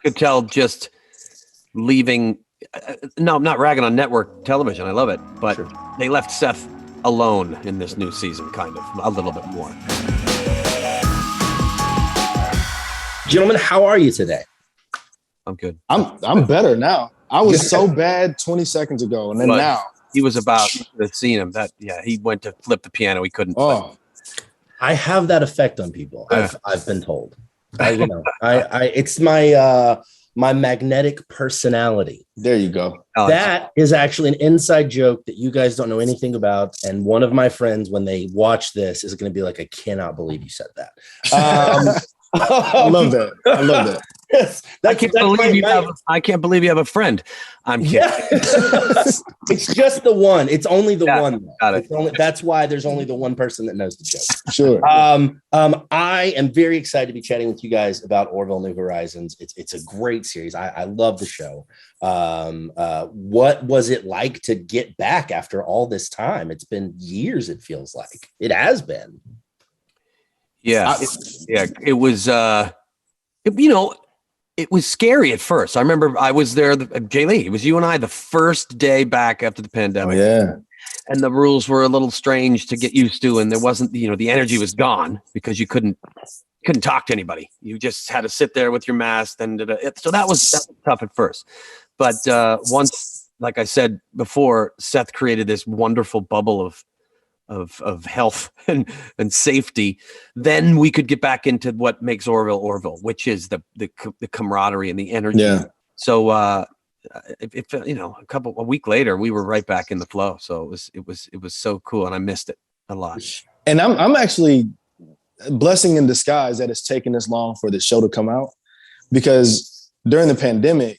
could tell just leaving. No, I'm not ragging on network television. I love it, but they left Seth alone in this new season, kind of a little bit more. Gentlemen, how are you today? I'm good. I'm better now. I was so bad 20 seconds ago, and then now he was about to see him. He went to flip the piano. He couldn't. Play. I have that effect on people. I've been told. It's my my magnetic personality. There you go. That is actually an inside joke that you guys don't know anything about. And one of my friends, when they watch this, is going to be like, I cannot believe you said that. I love that. I love that. I can't believe you have a friend. I'm kidding. Yeah. It's just the one. It's only the one. Got it. That's why there's only the one person that knows the joke. Sure. I am very excited to be chatting with you guys about Orville: New Horizons. It's a great series. I love the show. What was it like to get back after all this time? It's been years. It feels like it has been. Yeah. It was. It was scary at first. I remember I was there, Jay Lee, it was you and I the first day back after the pandemic. And the rules were a little strange to get used to. And there wasn't, the energy was gone because you couldn't talk to anybody. You just had to sit there with your mask. So that was tough at first. But once, like I said before, Seth created this wonderful bubble of health and safety, then we could get back into what makes Orville, which is the camaraderie and the energy. Yeah. So a week later, we were right back in the flow. So it was so cool, and I missed it a lot. And I'm actually blessing in disguise that it's taken this long for the show to come out, because during the pandemic,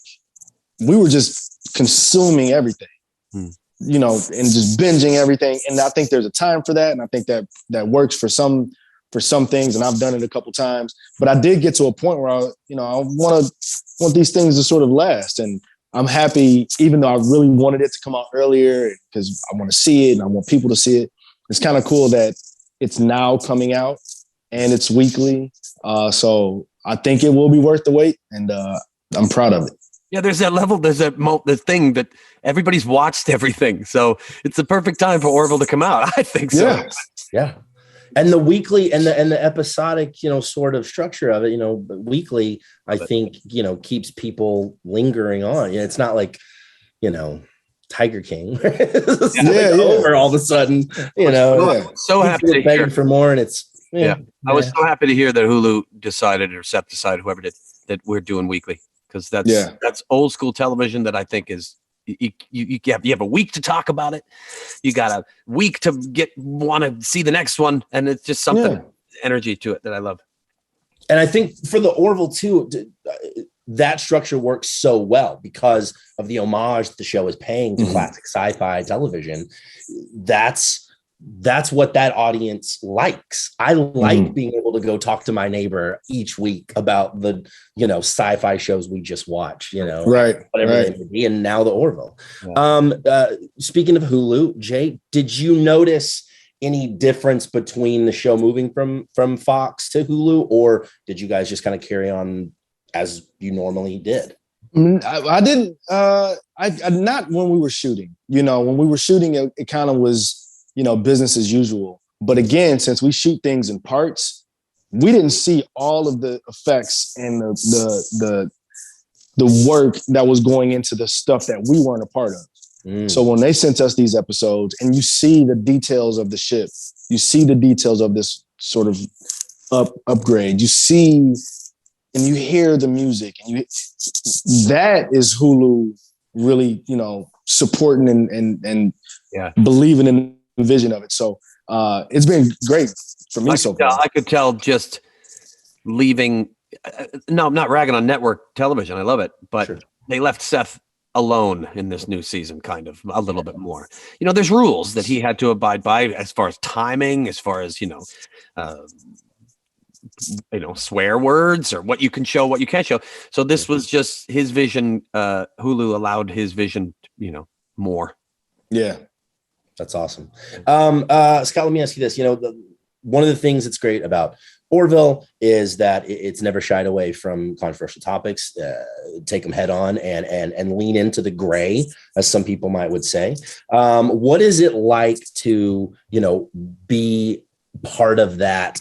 we were just consuming everything. And just binging everything. And I think there's a time for that. And I think that works for some things. And I've done it a couple times, but I did get to a point where I want these things to sort of last. And I'm happy, even though I really wanted it to come out earlier because I want to see it and I want people to see it. It's kind of cool that it's now coming out and it's weekly. So I think it will be worth the wait, and I'm proud of it. Yeah, there's that level, the thing that everybody's watched everything. So it's the perfect time for Orville to come out. I think so. Yeah. And the weekly and the episodic, sort of structure of it, weekly, I think, keeps people lingering on. It's not like, Tiger King over all of a sudden, So happy to begging for more. And it's, I was so happy to hear that Hulu decided, or Seth decided, whoever did, that we're doing weekly. Because that's old school television that I think is you have a week to talk about it. You got a week to want to see the next one, and it's just something energy to it that I love. And I think for the Orville too, that structure works so well because of the homage the show is paying to classic sci-fi television. That's what that audience likes. I like being able to go talk to my neighbor each week about the, sci-fi shows we just watched, whatever they may be. And now the Orville. Speaking of Hulu, Jay, did you notice any difference between the show moving from Fox to Hulu, or did you guys just kind of carry on as you normally did? I didn't, not when we were shooting, when we were shooting, it kind of was, business as usual. But again, since we shoot things in parts, we didn't see all of the effects and the work that was going into the stuff that we weren't a part of. So when they sent us these episodes and you see the details of the ship, you see the details of this sort of upgrade, you see and you hear the music, and that is Hulu really, supporting and believing in the vision of it. So it's been great for me so far. I could tell just leaving. No, I'm not ragging on network television. I love it, but they left Seth alone in this new season, kind of a little bit more. There's rules that he had to abide by as far as timing, as far as swear words or what you can show, what you can't show. So this was just his vision. Hulu allowed his vision, more. Yeah. That's awesome. Scott, let me ask you this. One of the things that's great about Orville is that it's never shied away from controversial topics, take them head on and lean into the gray, as some people would say. What is it like to, be part of that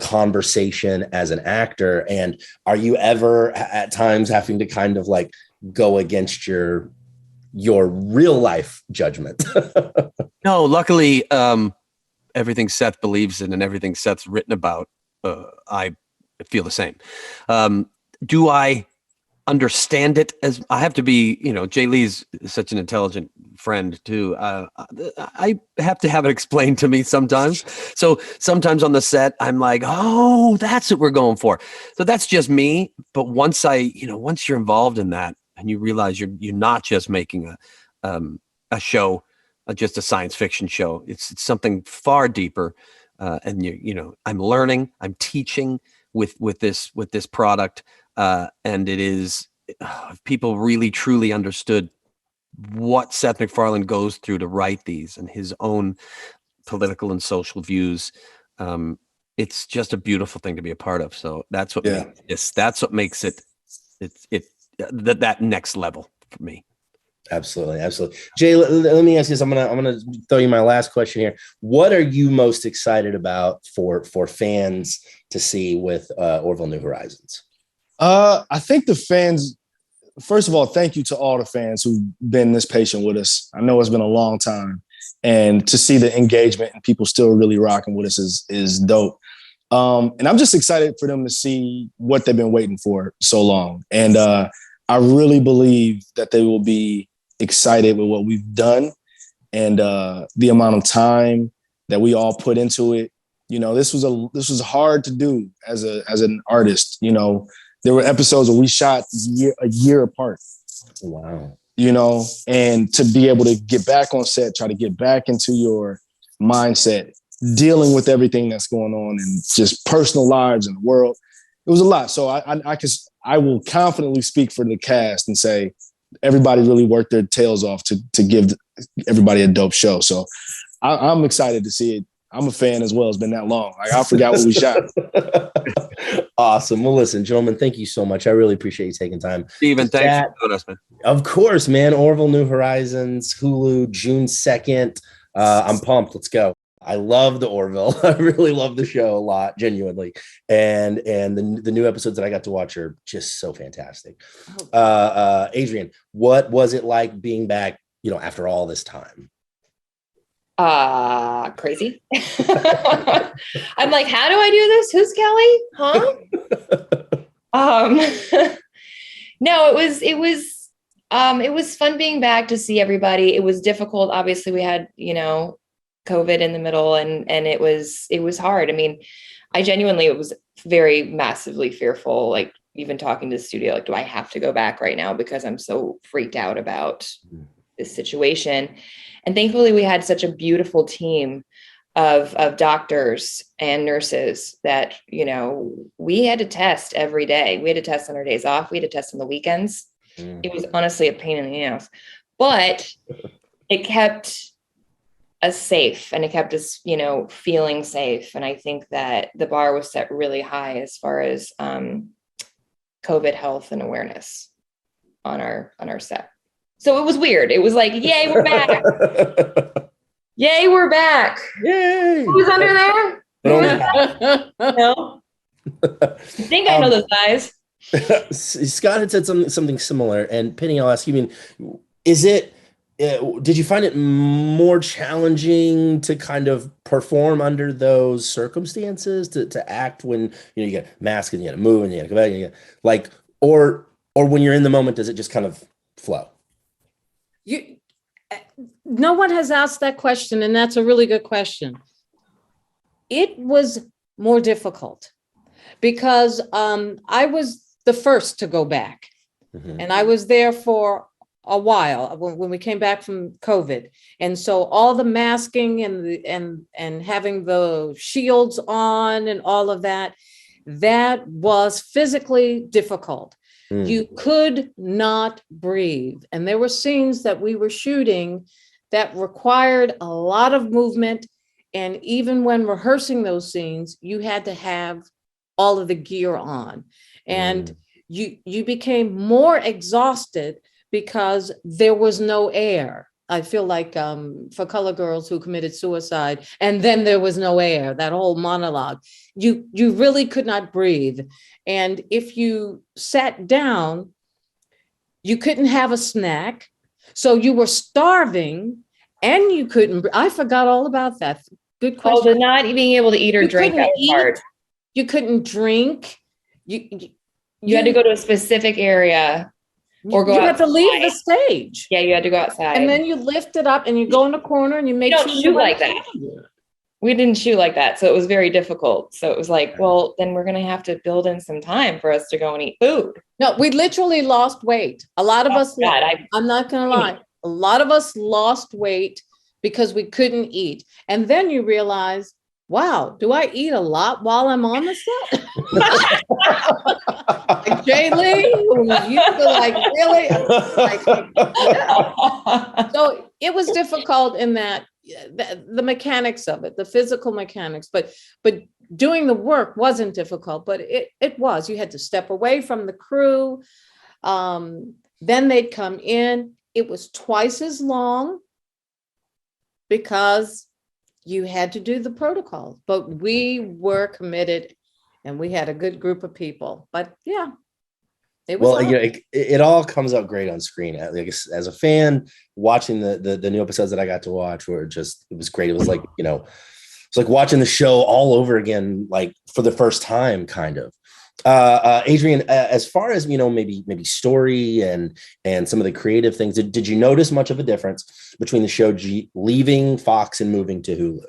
conversation as an actor? And are you ever at times having to kind of like go against your real life judgment? No, luckily, everything Seth believes in and everything Seth's written about, I feel the same. Do I understand it? As I have to be, 𝐿𝐸's such an intelligent friend too. I have to have it explained to me sometimes. So sometimes on the set, I'm like, oh, that's what we're going for. So that's just me. But once once you're involved in that and you realize you're not just making a show, just a science fiction show, it's something far deeper. And I'm learning, I'm teaching with this product. And it is, if people really truly understood what Seth MacFarlane goes through to write these and his own political and social views, it's just a beautiful thing to be a part of. So that's what makes it that next level for me. Absolutely. Jay, let me ask you this. I'm gonna throw you my last question here. What are you most excited about for fans to see with Orville New Horizons? I think the fans, first of all, thank you to all the fans who've been this patient with us. I know it's been a long time, and to see the engagement and people still really rocking with us is dope. And I'm just excited for them to see what they've been waiting for so long. And I really believe that they will be excited with what we've done and the amount of time that we all put into it. This was hard to do as an artist. There were episodes where we shot a year apart. Wow. And to be able to get back on set, try to get back into your mindset, dealing with everything that's going on and just personal lives in the world, it was a lot. So I will confidently speak for the cast and say everybody really worked their tails off to give everybody a dope show. So I'm excited to see it. I'm a fan as well. It's been that long. I forgot what we shot. Awesome. Well, listen, gentlemen, thank you so much. I really appreciate you taking time. Stephen, thanks for doing us, man. Of course, man. Orville New Horizons, Hulu, June 2nd. I'm pumped. Let's go. I love the Orville. I really love the show a lot, genuinely. And the new episodes that I got to watch are just so fantastic. Adrian, what was it like being back, after all this time? Crazy. I'm like, how do I do this? Who's Kelly? Huh? No, it was fun being back to see everybody. It was difficult. Obviously we had, COVID in the middle and it was hard. I mean, I genuinely was very massively fearful, like even talking to the studio, like, do I have to go back right now? Because I'm so freaked out about this situation. And thankfully we had such a beautiful team of doctors and nurses that, we had to test every day. We had to test on our days off. We had to test on the weekends. It was honestly a pain in the ass, but it kept us safe and it kept us, feeling safe. And I think that the bar was set really high as far as COVID health and awareness on our set. So it was weird. It was like, yay, we're back. Yay, we're back. Yay. Who's under there? No. I think I know those guys. Scott had said something similar. And Penny, I'll ask you, did you find it more challenging to kind of perform under those circumstances, to act when you get mask and you got to move and you got to go back and you got, or when you're in the moment, does it just kind of flow? No one has asked that question, and that's a really good question. It was more difficult because I was the first to go back, and I was there for a while when we came back from COVID. And so all the masking and having the shields on and all of that was physically difficult. You could not breathe. And there were scenes that we were shooting that required a lot of movement And even when rehearsing those scenes, you had to have all of the gear on. And you became more exhausted because there was no air. I feel like for Color Girls Who Committed Suicide, and then there was no air, that whole monologue, you really could not breathe. And if you sat down, you couldn't have a snack. So you were starving and you couldn't, I forgot all about that. Good question. Oh, the not being able to eat or drink, that was hard. You couldn't drink. You had to go to a specific area or go outside. You had to leave the stage. Yeah, you had to go outside. And then you lift it up and you go in the corner and you make sure you don't shoot like that. We didn't shoot like that. So it was very difficult. So it was like, well, then we're going to have to build in some time for us to go and eat food. No, we literally lost weight. A lot of us, I'm not going to lie. A lot of us lost weight because we couldn't eat. And then you realize, wow, do I eat a lot while I'm on the set? Like Jay Lee, who used to like, really? Yeah. So it was difficult in that, the mechanics of it, the physical mechanics, but doing the work wasn't difficult, but it was. You had to step away from the crew. Then they'd come in. It was twice as long because you had to do the protocol, but we were committed and we had a good group of people. But yeah, it was. Well, it all comes out great on screen. Like, as a fan, watching the new episodes that I got to watch, it was great. It was like, it's like watching the show all over again, like for the first time, kind of. Adrian, as far as maybe story and some of the creative things, did you notice much of a difference between the show leaving Fox and moving to Hulu?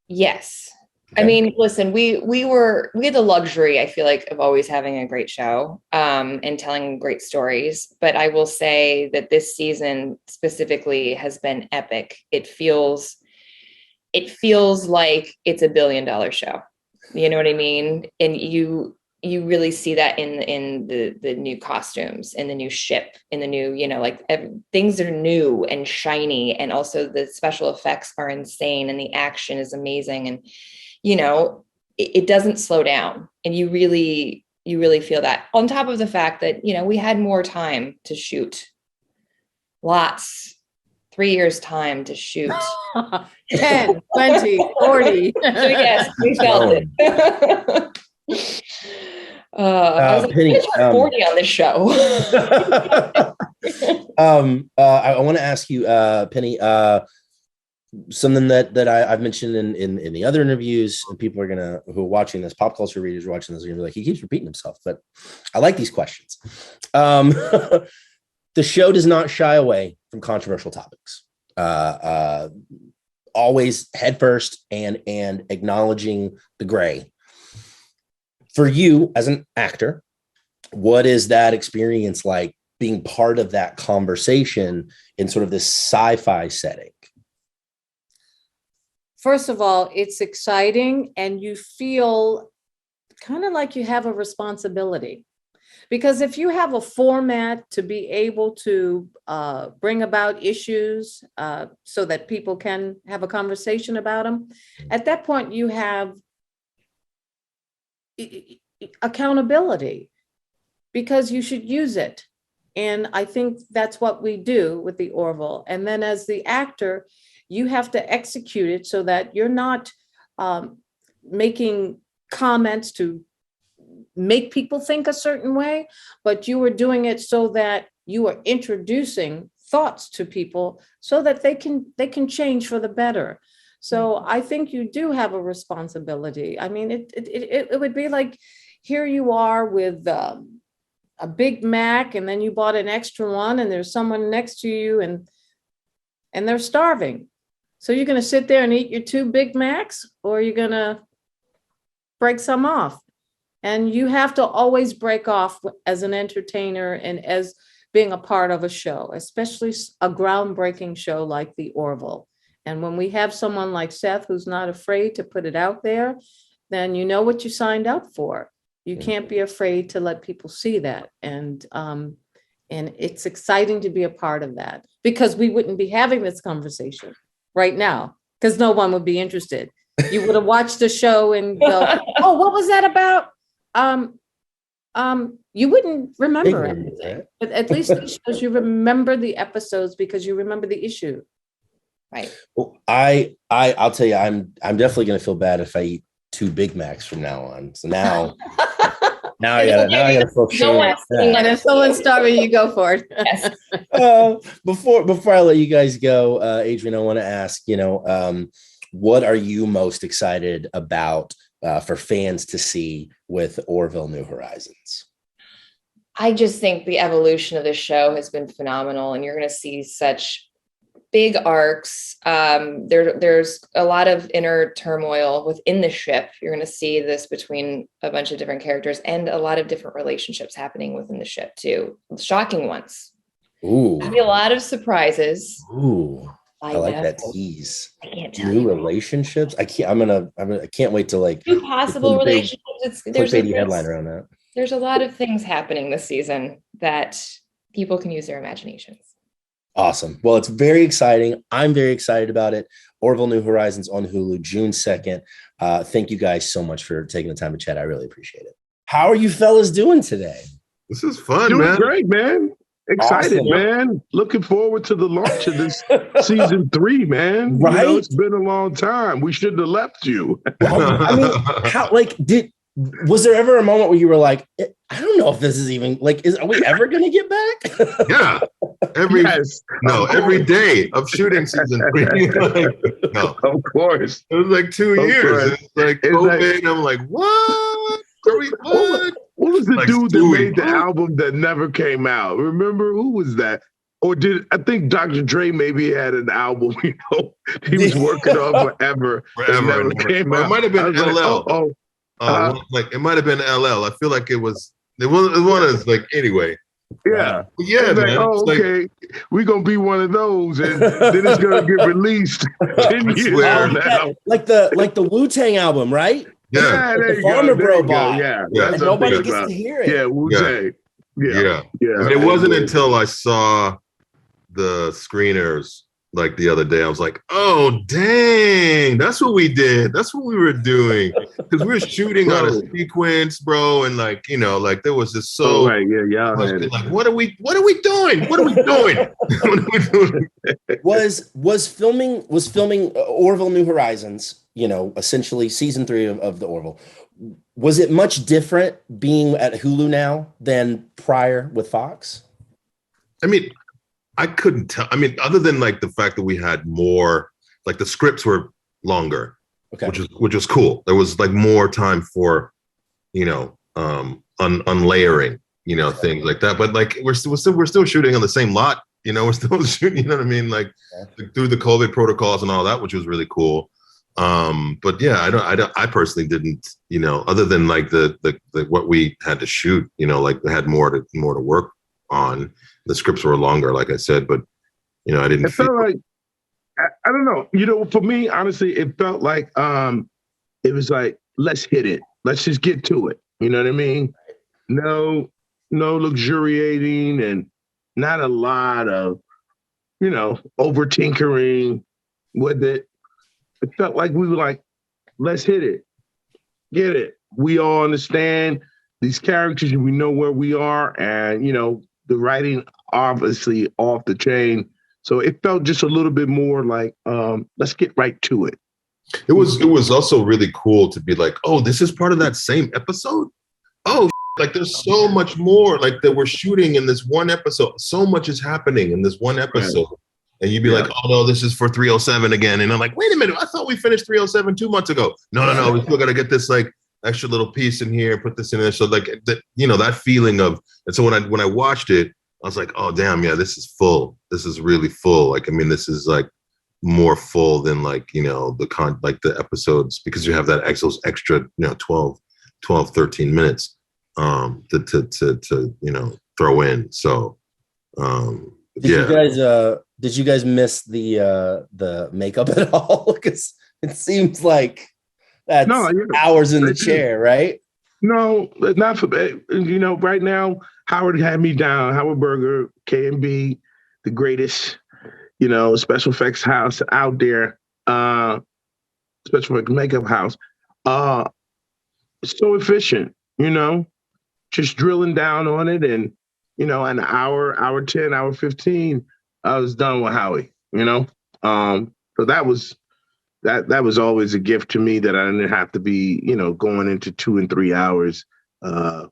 Yes. Okay. I mean, listen, we had the luxury, I feel like, of always having a great show and telling great stories. But I will say that this season specifically has been epic. It feels like it's $1 billion show. You know what I mean? And you really see that in the new costumes, in the new ship, in the new, things are new and shiny. And also the special effects are insane and the action is amazing. And, it doesn't slow down. And you really feel that, on top of the fact that, we had more time to shoot. 3 years time to shoot. 10, 20, 40. So yes, we felt it. I was like, Penny, 40 on this show. I want to ask you, Penny, something that I've mentioned in the other interviews, and people who are watching this, pop culture readers are watching this, are gonna be like, he keeps repeating himself, but I like these questions. The show does not shy away from controversial topics. Always head first and acknowledging the gray. For you as an actor, what is that experience like, being part of that conversation in sort of this sci-fi setting? First of all, it's exciting and you feel kind of like you have a responsibility. Because if you have a format to be able to bring about issues so that people can have a conversation about them, at that point you have accountability because you should use it. And I think that's what we do with the Orville. And then as the actor, you have to execute it so that you're not making comments to make people think a certain way, but you are doing it so that you are introducing thoughts to people so that they can change for the better. So I think you do have a responsibility. I mean, it would be like, here you are with a Big Mac, and then you bought an extra one, and there's someone next to you, and they're starving. So you're going to sit there and eat your 2 Big Macs, or you're going to break some off. And you have to always break off as an entertainer and as being a part of a show, especially a groundbreaking show like the Orville. And when we have someone like Seth, who's not afraid to put it out there, then you know what you signed up for. You can't be afraid to let people see that. And it's exciting to be a part of that, because we wouldn't be having this conversation right now because no one would be interested. You would have watched the show and go, "Oh, what was that about?" You wouldn't remember it, but at least these shows you remember the episodes because you remember the issue. Right. Well, I'll tell you, I'm definitely gonna feel bad if I eat 2 Big Macs from now on. So now I gotta feel shame. And if someone's starving, you go for it. Yes. Before I let you guys go, Adrian, I want to ask, what are you most excited about for fans to see with Orville New Horizons? I just think the evolution of this show has been phenomenal, and you're going to see such big arcs. There's a lot of inner turmoil within the ship. You're going to see this between a bunch of different characters and a lot of different relationships happening within the ship too. Shocking ones. Ooh. There'll be a lot of surprises. Ooh. I like that tease. I can't tell new you. Relationships. I can't wait to like Two possible relationships. There's a headline around that. There's a lot of things happening this season that people can use their imaginations. Awesome. Well, it's very exciting. I'm very excited about it. Orville New Horizons on Hulu, June 2nd. Thank you guys so much for taking the time to chat. I really appreciate it. How are you fellas doing today? This is fun, doing man. Great, man. Excited, Awesome. Man. Looking forward to the launch of this season 3, man. Right? It's been a long time. We shouldn't have left you. Well, I mean, was there ever a moment where you were like, I don't know if this is even are we ever going to get back? Yeah. Every day of shooting season 3. No. Of course. It was like 2 years. It's like COVID. I'm like, what? What? What was the Like dude Stewie. that made the album that never came out? Remember, who was that? Or I think Dr. Dre maybe had an album, he was working on forever. And never came out. It might have been LL. It might have been LL. I feel like it was one of like, anyway. Yeah. Yeah, man. Okay. We're going to be one of those, and then it's going to get released 10 years from now. Like the Wu-Tang album, right? Yeah. The Farmer Bro bot. Yeah. And nobody gets to hear it. Yeah, Wu-Tang. Yeah. And it wasn't until I saw the screeners like the other day, I was like, oh, dang, that's what we did. That's what we were doing. Because we were shooting out of sequence, bro. And there was just so what are we doing? What are we doing? Was filming Orville New Horizons, essentially season 3 of the Orville. Was it much different being at Hulu now than prior with Fox? I mean, I couldn't tell. I mean, other than like the fact that we had more, like the scripts were longer, okay, which was cool. There was like more time for, unlayering, things like that. But like we're still shooting on the same lot. We're still shooting. You know what I mean? Like through the COVID protocols and all that, which was really cool. But yeah, I personally didn't. Other than like the what we had to shoot. Like we had more to work on. The scripts were longer, like I said, but I didn't. It felt like I don't know. For me, honestly, it felt like it was like, let's hit it. Let's just get to it. You know what I mean? No luxuriating and not a lot of over tinkering with it. It felt like we were like, let's hit it, get it. We all understand these characters and we know where we are, and the writing obviously off the chain. So it felt just a little bit more like, let's get right to it. It was also really cool to be like, oh, this is part of that same episode. Oh, like there's so much more like that we're shooting in this one episode. So much is happening in this one episode. Right. And you'd be like, oh no, this is for 307 again. And I'm like, wait a minute, I thought we finished 307 2 months ago. No, we still got to get this like extra little piece in here, put this in there. So like, that feeling of, and so when I watched it, I was like, oh damn, yeah, this is full. This is really full. Like, I mean, this is like more full than like, the episodes, because you have that extra, 12, 13 minutes to throw in. So did you guys miss the makeup at all? Because it seems like that's hours in the chair, right? No, not for right now. Howard had me down. Howard Berger, K&B, the greatest, special effects house out there. especially for a makeup house. So efficient, just drilling down on it, and an hour 10, hour 15, I was done with Howie. So that was always a gift to me, that I didn't have to be going into 2 and 3 hours. And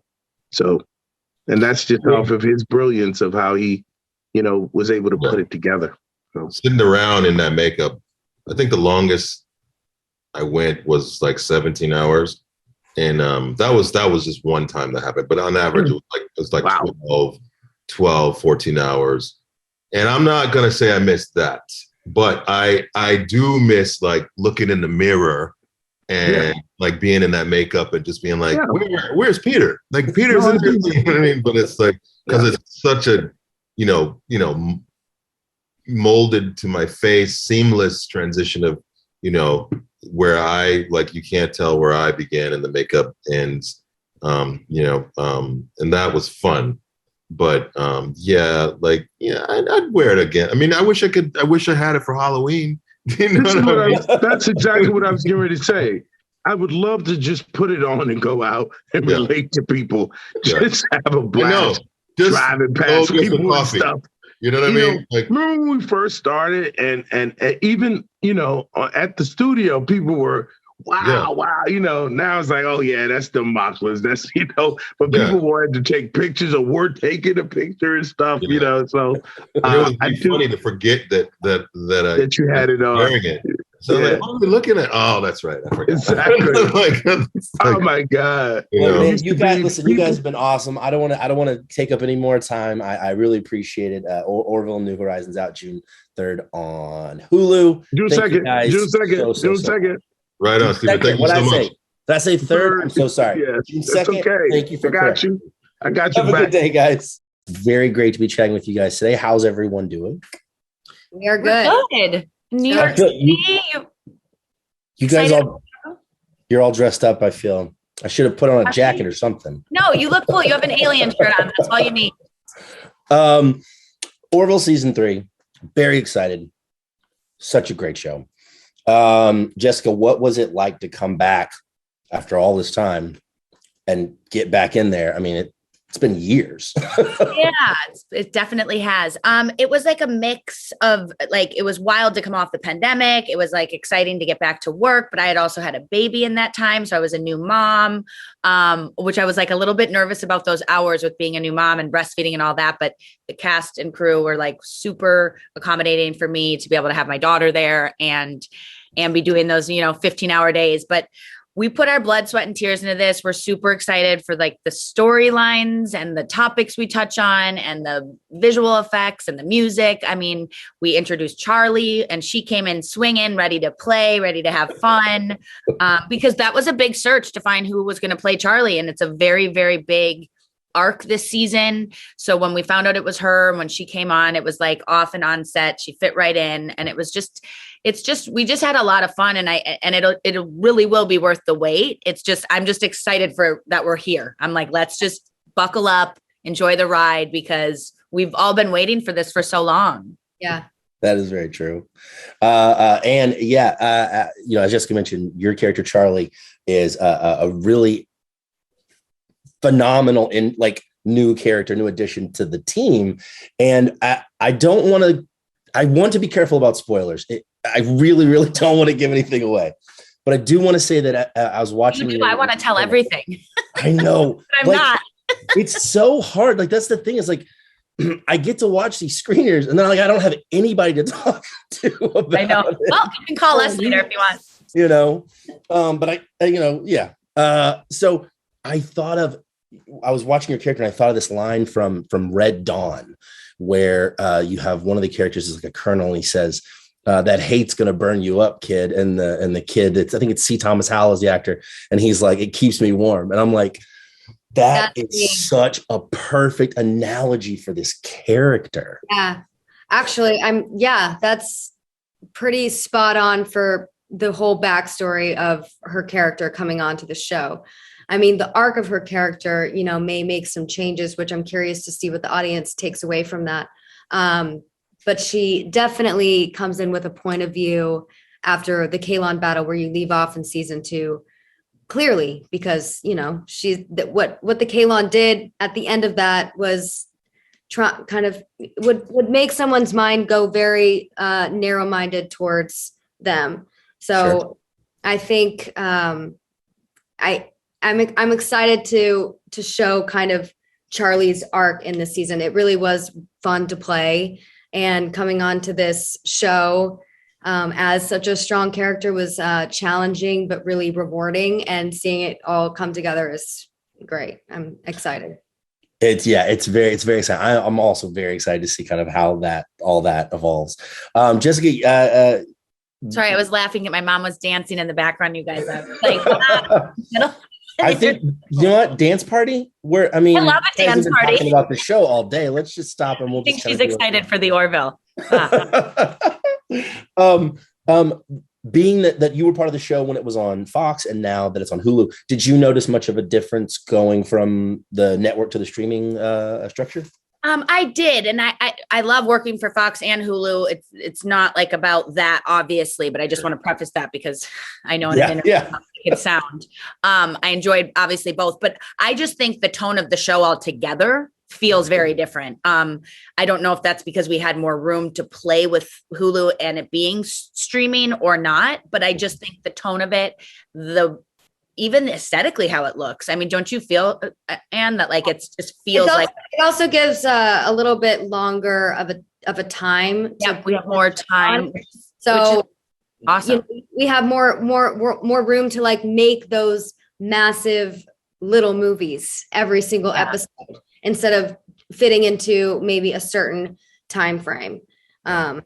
that's just off of his brilliance of how he was able to put it together. So sitting around in that makeup, I think the longest I went was like 17 hours. And that was just one time that happened. But on average, it was like wow. 12, 14 hours. And I'm not going to say I missed that, but I do miss like looking in the mirror and like being in that makeup and just being like, where's Peter? Like Peter's in there, you know what I mean? But it's like, because it's such a, molded to my face, seamless transition of, where you can't tell where I began and the makeup ends, and that was fun. But I'd wear it again. I mean, I wish I had it for Halloween. That's exactly what I was getting ready to say. I would love to just put it on and go out and relate to people. Just have a blast. Just driving past people and stuff. You know what I mean? Remember when we first started, and even at the studio, people were wow. Now it's like, oh yeah, that's the Mocklers. That's but people wanted to take pictures, or were taking a picture and stuff. So it was funny to forget that you had it on. Wearing it. So like, what are we looking at? Oh, that's right. I forgot. Exactly. Oh my God. You guys, listen, you guys have been awesome. I don't want to take up any more time. I really appreciate it. Orville New Horizons out June 3rd on Hulu. June 2nd. Right on, Stephen. Thank you so much. Did I say 3rd? I'm so sorry. Yeah, June 2nd. Okay. Thank you for I got you Have back. a good day, guys. Very great to be chatting with you guys today. How's everyone doing? We are good. We're good. New York City. You guys you're all dressed up, I feel. I should have put on a jacket or something. No, you look cool. You have an alien shirt on. That's all you need. Orville season 3. Very excited. Such a great show. Jessica, what was it like to come back after all this time and get back in there? I mean, it's been years. Yeah, it definitely has. It was like a mix of it was wild to come off the pandemic. It was like exciting to get back to work, but I had also had a baby in that time. So I was a new mom, which I was like a little bit nervous about those hours with being a new mom and breastfeeding and all that. But the cast and crew were like super accommodating for me to be able to have my daughter there and be doing those, 15-hour days. But we put our blood, sweat, and tears into this. We're super excited for the storylines and the topics we touch on and the visual effects and the music. I mean, we introduced Charlie and she came in swinging, ready to play, ready to have fun, because that was a big search to find who was going to play Charlie. And it's a very, very big arc this season. So when we found out it was her, when she came on, it was like off and on set. She fit right in. And we just had a lot of fun, and it'll really will be worth the wait. I'm just excited for that we're here. I'm like, let's just buckle up, enjoy the ride, because we've all been waiting for this for so long. Yeah. That is very true. As Jessica mentioned, your character, Charlie, is a really phenomenal new character, new addition to the team. And I want to be careful about spoilers. I really, really don't want to give anything away, but I do want to say that I was watching. I want to tell everything. I know, but I'm not. It's so hard. That's the thing. Is I get to watch these screeners, and then I don't have anybody to talk to about. I know. It. Well, you can call us later if you want. But so I was watching your character, and I thought of this line from Red Dawn, where you have one of the characters is like a colonel, and he says, that hate's gonna burn you up, kid. And the kid, I think it's C. Thomas Howell is the actor, and he's like, it keeps me warm. And I'm like, that's such a perfect analogy for this character. Yeah, actually, that's pretty spot on for the whole backstory of her character coming onto the show. I mean, the arc of her character, may make some changes, which I'm curious to see what the audience takes away from that. But she definitely comes in with a point of view after the 𝐂𝐮 battle where you leave off in season 2 clearly, because what the 𝐂𝐮 did at the end of that was kind of would make someone's mind go very narrow-minded towards them. So sure. I think I'm excited to show kind of Charlie's arc in this season. It really was fun to play, and coming on to this show as such a strong character was challenging but really rewarding, and seeing it all come together is great. I'm excited. It's very exciting. I'm also very excited to see kind of how all that evolves. Jessica, sorry, I was laughing at my mom was dancing in the background. You guys, like, I think you know what, dance party. I love a dance party. Talking about the show all day. Let's just stop and we'll. I think she's excited for the Orville. Being that you were part of the show when it was on Fox and now that it's on Hulu, did you notice much of a difference going from the network to the streaming structure? I did. And I love working for Fox and Hulu. It's not like about that, obviously, but I just want to preface that because I know in an interview how it can sound. I enjoyed obviously both, but I just think the tone of the show altogether feels very different. I don't know if that's because we had more room to play with Hulu and it being streaming or not, but I just think the tone of it, even aesthetically how it looks. I mean, don't you feel, Anne, that like it just feels like it also gives a little bit longer of a time. Yeah, we have more time. So awesome. We have more room to like make those massive little movies every single episode instead of fitting into maybe a certain time frame. I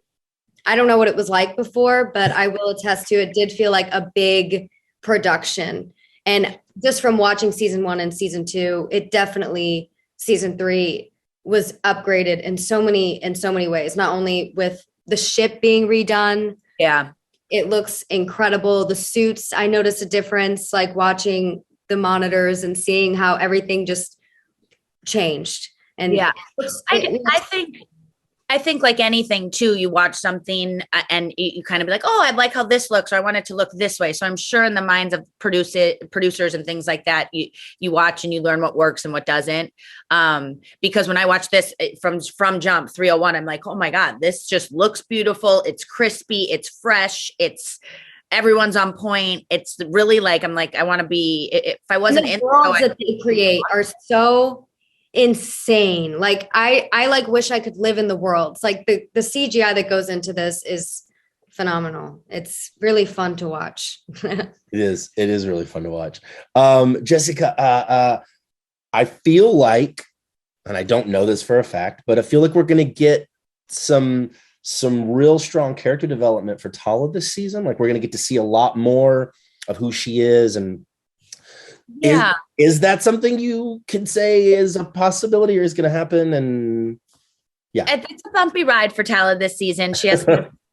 don't know what it was like before, but I will attest to it did feel like a big production. And just from watching season 1 and season 2, it definitely, season 3 was upgraded in so many ways, not only with the ship being redone. Yeah. It looks incredible. The suits, I noticed a difference, like watching the monitors and seeing how everything just changed. And yeah, I think like anything too, you watch something and you kind of be like, oh, I like how this looks, or I want it to look this way. So I'm sure in the minds of producers and things like that, you watch and you learn what works and what doesn't. Because when I watch this from Jump 301, I'm like, oh my God, this just looks beautiful. It's crispy. It's fresh. Everyone's on point. It's really like, I'm like, I want to be, if I wasn't in the worlds that they create are so insane. Like I like wish I could live in the worlds. Like the CGI that goes into this is phenomenal. It's really fun to watch. It is really fun to watch. Jessica, I feel like, and I don't know this for a fact, but I feel like we're going to get some real strong character development for Tala this season. Like we're going to get to see a lot more of who she is. And yeah, is that something you can say is a possibility or is going to happen? And yeah, it's a bumpy ride for Tala this season. She has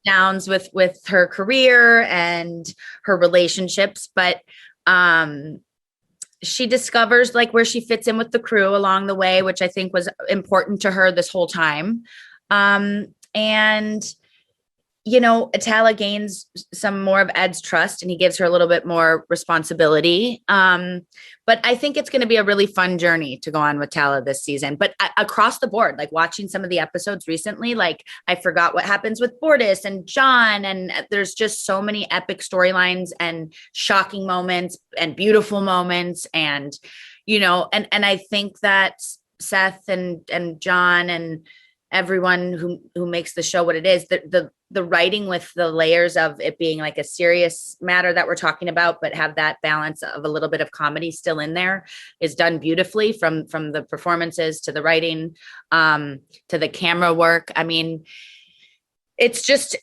downs with her career and her relationships, but she discovers like where she fits in with the crew along the way, which I think was important to her this whole time. And Tala gains some more of Ed's trust and he gives her a little bit more responsibility. But I think it's going to be a really fun journey to go on with Tala this season. But across the board, like watching some of the episodes recently, like I forgot what happens with Bortus and John. And there's just so many epic storylines and shocking moments and beautiful moments. And, and I think that Seth and John and everyone who makes the show what it is, the writing with the layers of it being like a serious matter that we're talking about, but have that balance of a little bit of comedy still in there is done beautifully from the performances to the writing, to the camera work. I mean, it's just,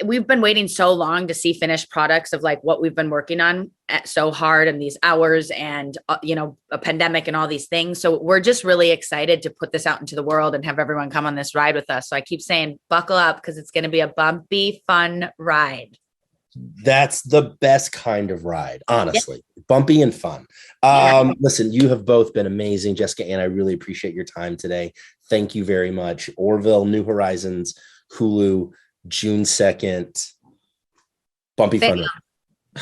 we've been waiting so long to see finished products of like what we've been working on so hard and these hours and, a pandemic and all these things. So we're just really excited to put this out into the world and have everyone come on this ride with us. So I keep saying, buckle up because it's going to be a bumpy, fun ride. That's the best kind of ride, honestly. Yeah. Bumpy and fun. Listen, you have both been amazing, Jessica, and I really appreciate your time today. Thank you very much. Orville, New Horizons, Hulu, June 2nd. Bumpy fun.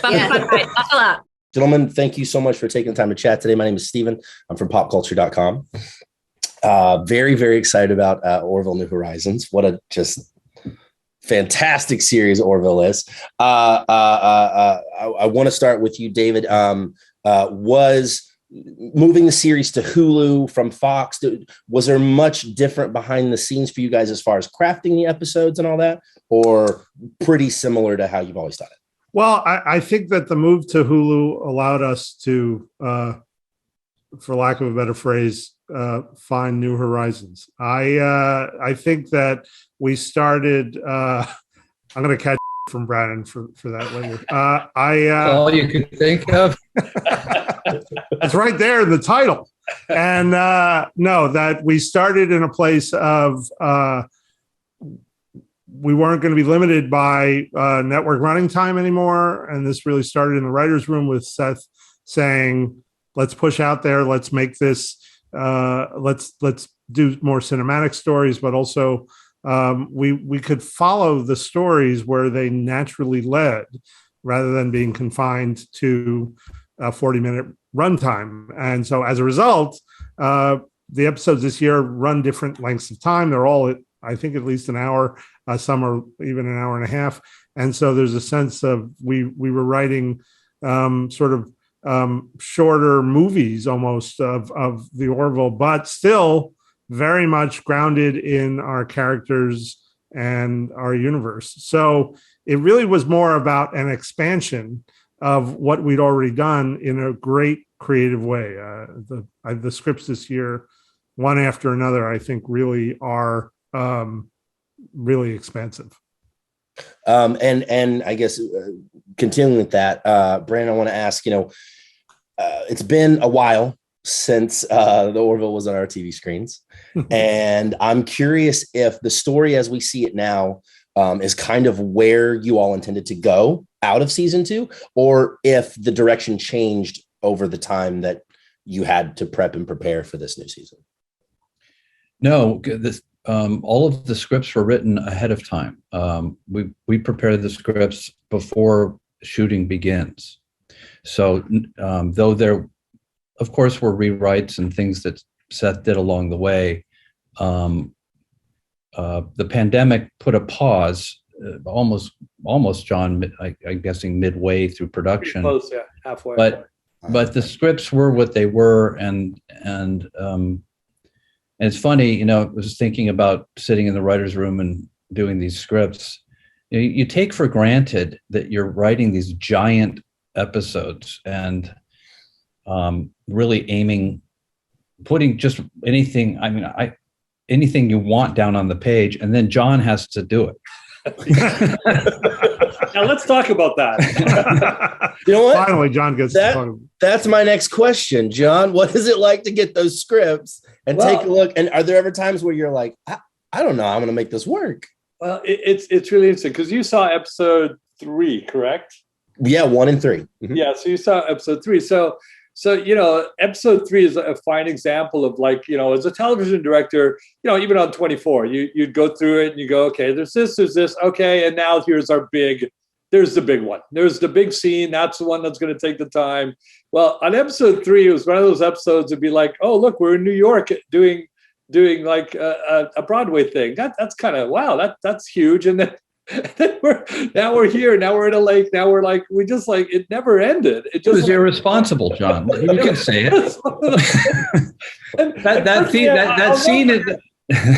Bumpy fun ride. Buckle up. Gentlemen, thank you so much for taking the time to chat today. My name is Stephen. I'm from PopCulture.com. Very, very excited about Orville New Horizons. What a just fantastic series Orville is. I want to start with you, David. Was moving the series to Hulu from Fox, was there much different behind the scenes for you guys as far as crafting the episodes and all that, or pretty similar to how you've always done it? Well, I think that the move to Hulu allowed us to, for lack of a better phrase, find new horizons. I think that we started. I'm going to catch from Brandon for that later. All you can think of. It's right there in the title. And no, that we started in a place of we weren't going to be limited by network running time anymore. And this really started in the writer's room with Seth saying, let's push out there. Let's make this, let's do more cinematic stories, but also we could follow the stories where they naturally led rather than being confined to a 40-minute runtime. And so as a result, the episodes this year run different lengths of time. They're all, I think, at least an hour. Some are even an hour and a half. And so there's a sense of we were writing sort of shorter movies almost of the Orville, but still very much grounded in our characters and our universe. So it really was more about an expansion of what we'd already done in a great creative way. The scripts this year, one after another, I think really are really expansive. And I guess continuing with that, Brandon, I want to ask, it's been a while since the Orville was on our TV screens. And I'm curious if the story as we see it now is kind of where you all intended to go out of season 2, or if the direction changed over the time that you had to prep and prepare for this new season. No, all of the scripts were written ahead of time. We prepared the scripts before shooting begins. So though there, of course, were rewrites and things that Seth did along the way, the pandemic put a pause, almost John, I'm guessing midway through production. Close, yeah, halfway. But the scripts were what they were, and it's funny, I was thinking about sitting in the writer's room and doing these scripts. You take for granted that you're writing these giant episodes and really putting just anything. I mean, anything you want down on the page, and then John has to do it. Now let's talk about that. You know what? Finally, John gets to talk. That's my next question, John. What is it like to get those scripts and take a look? And are there ever times where you're like, I don't know, I'm going to make this work? Well, it's really interesting because you saw episode 3, correct? Yeah, 1 and 3. Mm-hmm. Yeah, so you saw episode 3. So episode 3 is a fine example of, like, as a television director, even on 24, you'd go through it and you go, okay, there's this, okay, and now there's the big one. There's the big scene. That's the one that's going to take the time. Well, on episode 3, it was one of those episodes that'd be like, oh, look, we're in New York doing like a Broadway thing. That's kind of, wow, that's huge. And then we're here. Now we're in a lake. Now we're like, it never ended. It was irresponsible, John. You can say it. that scene.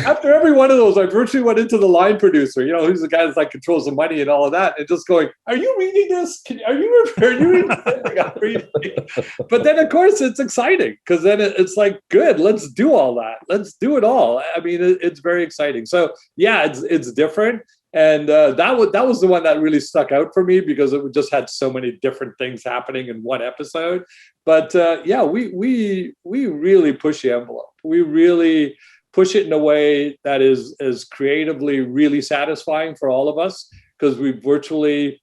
After every one of those, I virtually went into the line producer, who's the guy that controls the money and all of that, and just going, "Are you reading this? Are you reading this?" But then, of course, it's exciting because then it's like, good, let's do all that. Let's do it all. I mean, it's very exciting. So yeah, it's different. And that was the one that really stuck out for me because it just had so many different things happening in one episode. But yeah, we really push the envelope. We really push it in a way that is creatively really satisfying for all of us because we virtually.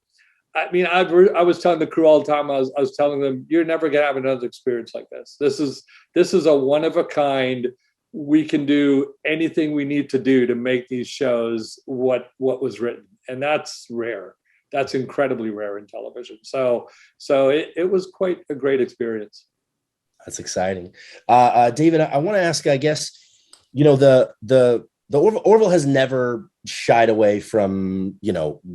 I mean, I was telling the crew all the time. I was telling them, you're never gonna have another experience like this. This is a one of a kind. We can do anything we need to do to make these shows what was written. And that's rare. That's incredibly rare in television. So it was quite a great experience. That's exciting. David, I want to ask, I guess, the Orville has never shied away from,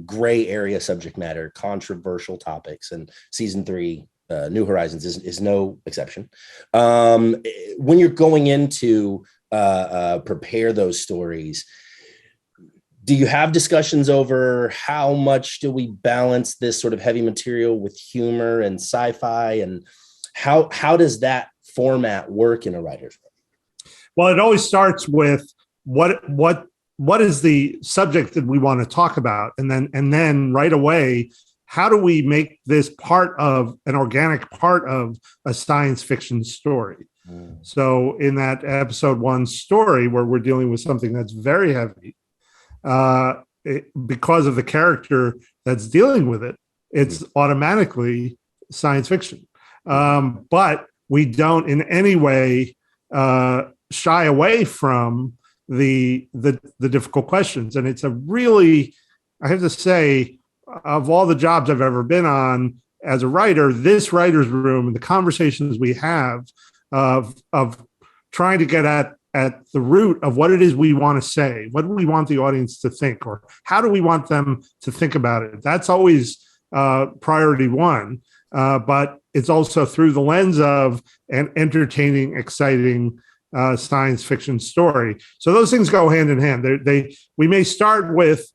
gray area subject matter, controversial topics, and season 3, New Horizons is no exception. When you're going into prepare those stories, do you have discussions over how much do we balance this sort of heavy material with humor and sci-fi, and how does that format work in a writer's room? Well, it always starts with what is the subject that we want to talk about, and then right away, how do we make this an organic part of a science fiction story? So in that episode 1 story where we're dealing with something that's very heavy, because of the character that's dealing with it, it's automatically science fiction. But we don't in any way shy away from the difficult questions. And it's a really, I have to say, of all the jobs I've ever been on as a writer, this writer's room and the conversations we have of trying to get at the root of what it is we want to say, what do we want the audience to think, or how do we want them to think about it? That's always priority 1. But it's also through the lens of an entertaining, exciting science fiction story. So those things go hand in hand. We may start with,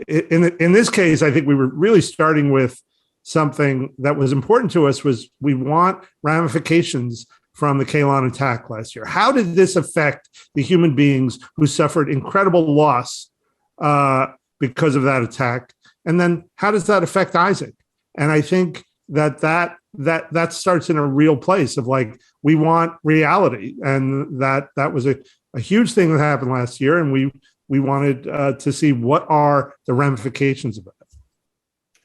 in this case, I think we were really starting with something that was important to us, was we want ramifications from the 𝐒𝐲𝐿on attack last year. How did this affect the human beings who suffered incredible loss because of that attack? And then how does that affect Isaac? And I think that starts in a real place of like, we want reality. And that was a huge thing that happened last year. And we wanted to see what are the ramifications of it.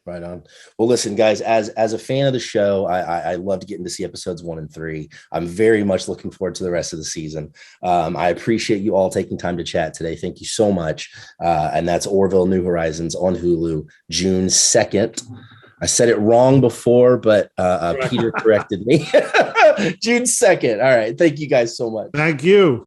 Right on. Well, listen, guys, as a fan of the show, I love to get into see episodes 1 and 3. I'm very much looking forward to the rest of the season. I appreciate you all taking time to chat today. Thank you so much. And that's Orville New Horizons on Hulu, June 2nd. I said it wrong before, but Peter corrected me. June 2nd. All right. Thank you guys so much. Thank you.